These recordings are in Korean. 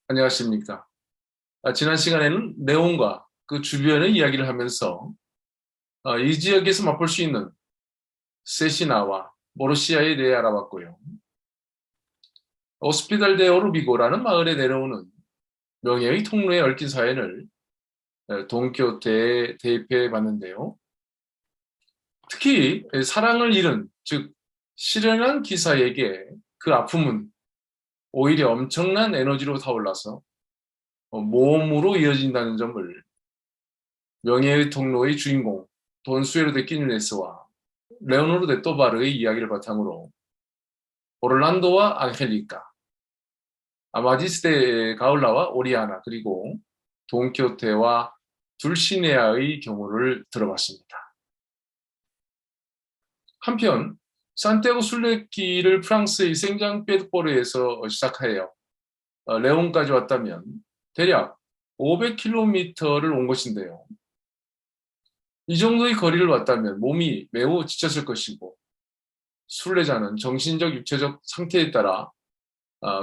안녕하십니까. 지난 시간에는 네온과 그 주변의 이야기를 하면서 이 지역에서 맛볼 수 있는 세시나와 모르시아에 대해 알아봤고요. 오스피달 데 오르비고라는 마을에 내려오는 명예의 통로에 얽힌 사연을 돈키호테에 대입해 봤는데요. 특히 사랑을 잃은, 즉 실현한 기사에게 그 아픔은 오히려 엄청난 에너지로 타올라서 모험으로 이어진다는 점을 명예의 통로의 주인공 돈수에로 데 끼뉴네스와 레오노르 데 또바르의 이야기를 바탕으로 오를란도와 앙헬리카, 아마디스 데 가울라와 오리아나, 그리고 돈키호테와 둘시네아의 경우를 들어봤습니다. 한편 산티아고 순례길을 프랑스의 생장페드보르에서 시작하여 레온까지 왔다면 대략 500km를 온 것인데요. 이 정도의 거리를 왔다면 몸이 매우 지쳤을 것이고 순례자는 정신적, 육체적 상태에 따라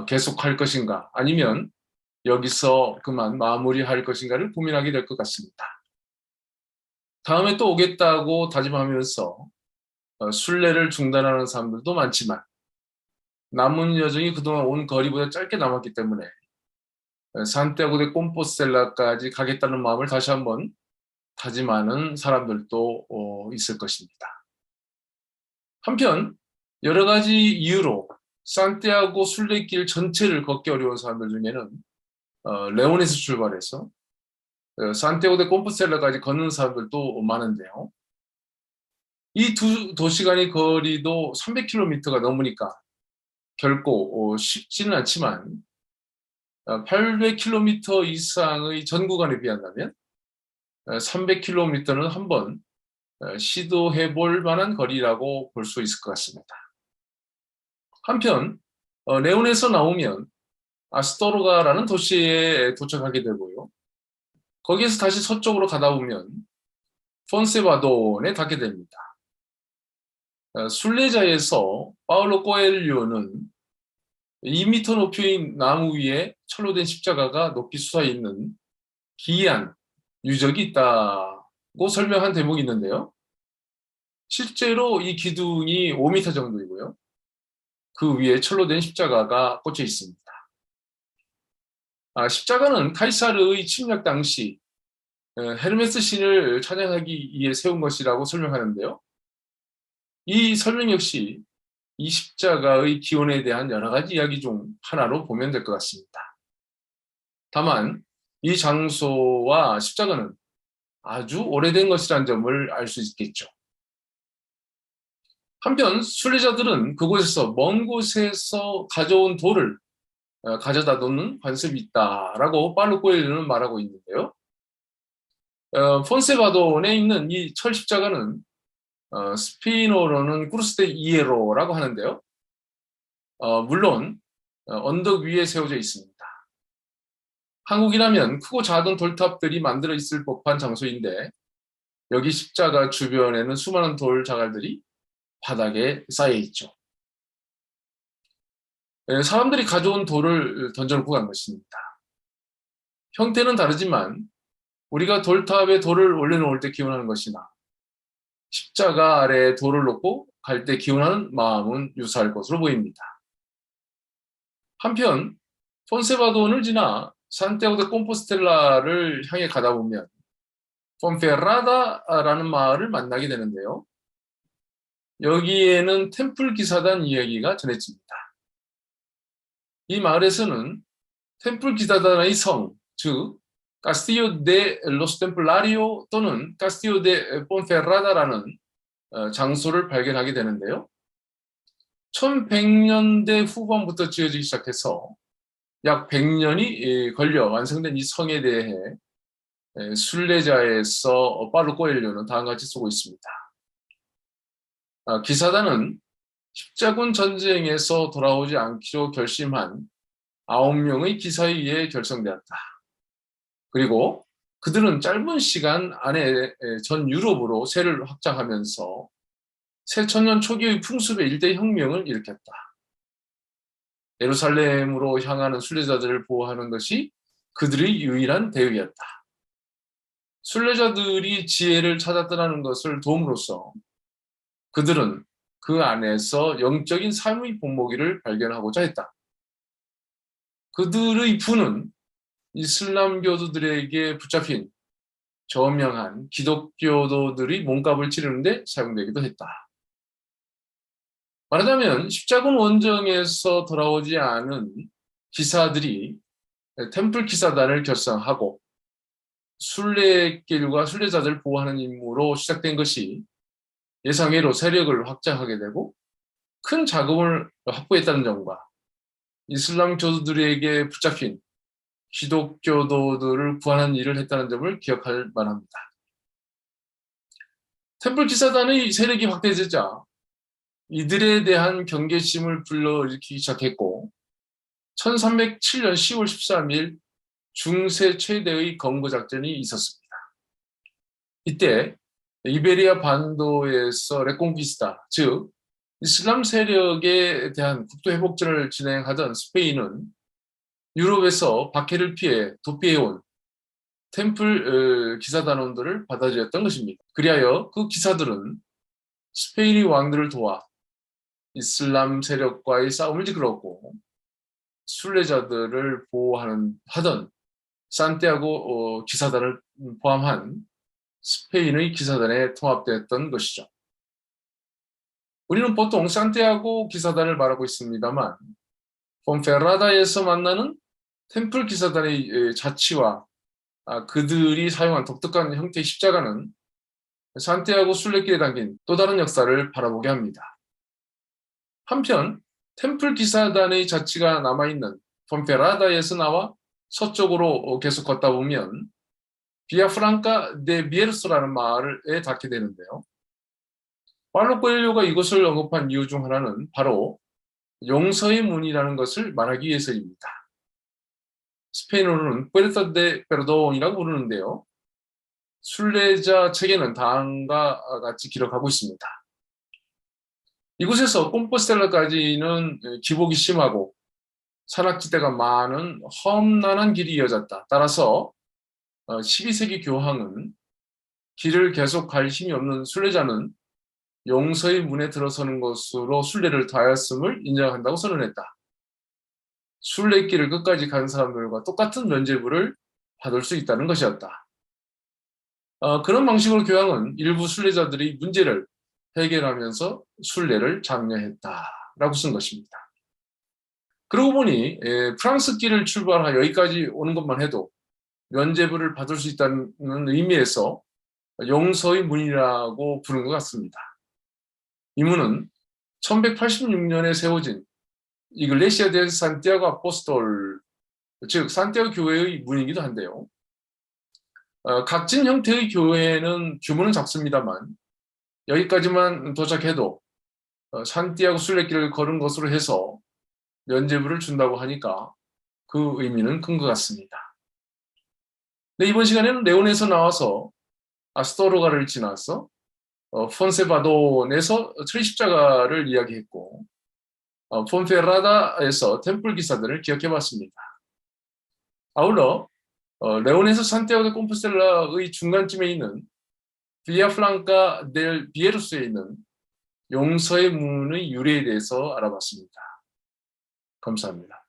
계속할 것인가 아니면 여기서 그만 마무리할 것인가를 고민하게 될 것 같습니다. 다음에 또 오겠다고 다짐하면서 순례를 중단하는 사람들도 많지만 남은 여정이 그동안 온 거리보다 짧게 남았기 때문에 산티아고 데 콤포스텔라까지 가겠다는 마음을 다시 한번 다짐하는 사람들도 있을 것입니다. 한편 여러 가지 이유로 산티아고 순례길 전체를 걷기 어려운 사람들 중에는 레온에서 출발해서 산티아고 데 콤포스텔라까지 걷는 사람들도 많은데요. 이 두 도시 간의 거리도 300km가 넘으니까 결코 쉽지는 않지만 800km 이상의 전 구간에 비한다면 300km는 한번 시도해 볼 만한 거리라고 볼 수 있을 것 같습니다. 한편 레온에서 나오면 아스토르가라는 도시에 도착하게 되고요. 거기에서 다시 서쪽으로 가다 보면 폰세바돈에 닿게 됩니다. 순례자에서 파울로 코엘료는 2m 높이의 나무 위에 철로 된 십자가가 높이 솟아 있는 기이한 유적이 있다고 설명한 대목이 있는데요. 실제로 이 기둥이 5m 정도이고요. 그 위에 철로 된 십자가가 꽂혀 있습니다. 십자가는 카이사르의 침략 당시 헤르메스 신을 찬양하기 위해 세운 것이라고 설명하는데요. 이 설명 역시 이 십자가의 기원에 대한 여러 가지 이야기 중 하나로 보면 될 것 같습니다. 다만 이 장소와 십자가는 아주 오래된 것이라는 점을 알 수 있겠죠. 한편 순례자들은 그곳에서 먼 곳에서 가져온 돌을 가져다 놓는 관습이 있다라고 팔로 코엘료는 말하고 있는데요. 폰세바돈에 있는 이 철 십자가는 스페인어로는 크루스 데 이에로라고 하는데요. 물론 언덕 위에 세워져 있습니다. 한국이라면 크고 작은 돌탑들이 만들어 있을 법한 장소인데 여기 십자가 주변에는 수많은 돌 자갈들이 바닥에 쌓여 있죠. 사람들이 가져온 돌을 던져놓고 간 것입니다. 형태는 다르지만 우리가 돌탑에 돌을 올려놓을 때 기원하는 것이나 십자가 아래에 돌을 놓고 갈 때 기원하는 마음은 유사할 것으로 보입니다. 한편 폰세바돈을 지나 산티아고 데 콤포스텔라를 향해 가다 보면 폰페라다라는 마을을 만나게 되는데요. 여기에는 템플 기사단 이야기가 전해집니다. 이 마을에서는 템플 기사단의 성, 즉 카스티오 데 로스 템플라리오 또는 카스티오 데 폰페라다라는 장소를 발견하게 되는데요. 1100년대 후반부터 지어지기 시작해서 약 100년이 걸려 완성된 이 성에 대해 순례자에서 파울로 코엘료는 다음과 같이 쓰고 있습니다. 기사단은 십자군 전쟁에서 돌아오지 않기로 결심한 9명의 기사에 의해 결성되었다. 그리고 그들은 짧은 시간 안에 전 유럽으로 세를 확장하면서 새천년 초기의 풍습의 일대 혁명을 일으켰다. 예루살렘으로 향하는 순례자들을 보호하는 것이 그들의 유일한 대의였다. 순례자들이 지혜를 찾아 떠나는 것을 도움으로써 그들은 그 안에서 영적인 삶의 본보기를 발견하고자 했다. 그들의 부는 이슬람 교도들에게 붙잡힌 저명한 기독교도들이 몸값을 치르는 데 사용되기도 했다. 말하자면 십자군 원정에서 돌아오지 않은 기사들이 템플 기사단을 결성하고 순례길과 순례자들을 보호하는 임무로 시작된 것이 예상외로 세력을 확장하게 되고 큰 자금을 확보했다는 점과 이슬람 교도들에게 붙잡힌 기독교도들을 구하는 일을 했다는 점을 기억할 만합니다. 템플 기사단의 세력이 확대되자 이들에 대한 경계심을 불러일으키기 시작했고 1307년 10월 13일 중세 최대의 검거 작전이 있었습니다. 이때 이베리아 반도에서 레콩키스타, 즉 이슬람 세력에 대한 국도 회복전을 진행하던 스페인은 유럽에서 박해를 피해 도피해온 템플 기사단원들을 받아들였던 것입니다. 그리하여 그 기사들은 스페인의 왕들을 도와 이슬람 세력과의 싸움을 이끌었고 순례자들을 하던 산티아고 기사단을 포함한 스페인의 기사단에 통합됐던 것이죠. 우리는 보통 산티아고 기사단을 말하고 있습니다만 폰페라다에서 만나는 템플 기사단의 자치와 그들이 사용한 독특한 형태의 십자가는 산티아고 순례길에 담긴 또 다른 역사를 바라보게 합니다. 한편 템플 기사단의 자치가 남아있는 폰페라다에서 나와 서쪽으로 계속 걷다 보면 비아프랑카 데 비에르소라는 마을에 닿게 되는데요. 파울로 코엘료가 이곳을 언급한 이유 중 하나는 바로 용서의 문이라는 것을 말하기 위해서입니다. 스페인어로는 puerta de perdón이라고 부르는데요. 순례자 책에는 다음과 같이 기록하고 있습니다. 이곳에서 콤포스텔라까지는 기복이 심하고 산악지대가 많은 험난한 길이 이어졌다. 따라서 12세기 교황은 길을 계속 갈 힘이 없는 순례자는 용서의 문에 들어서는 것으로 순례를 다하였음을 인정한다고 선언했다. 순례길을 끝까지 간 사람들과 똑같은 면죄부를 받을 수 있다는 것이었다. 그런 방식으로 교황은 일부 순례자들이 문제를 해결하면서 순례를 장려했다라고 쓴 것입니다. 그러고 보니 프랑스 길을 출발하여 여기까지 오는 것만 해도 면죄부를 받을 수 있다는 의미에서 용서의 문이라고 부른 것 같습니다. 이 문은 1186년에 세워진 이글레시아 데 산티아고 아포스톨, 즉 산티아고 교회의 문이기도 한데요. 각진 형태의 교회는 규모는 작습니다만 여기까지만 도착해도 산티아고 순례길을 걸은 것으로 해서 면죄부를 준다고 하니까 그 의미는 큰 것 같습니다. 네, 이번 시간에는 레온에서 나와서 아스토로가를 지나서 폰세바돈에서 트리십자가를 이야기했고 폰페라다에서 템플 기사들을 기억해봤습니다. 아울러 레온에서 산티아고 데 콤포스텔라의 중간쯤에 있는 비아플랑카 델 비에루스에 있는 용서의 문의 유래에 대해서 알아봤습니다. 감사합니다.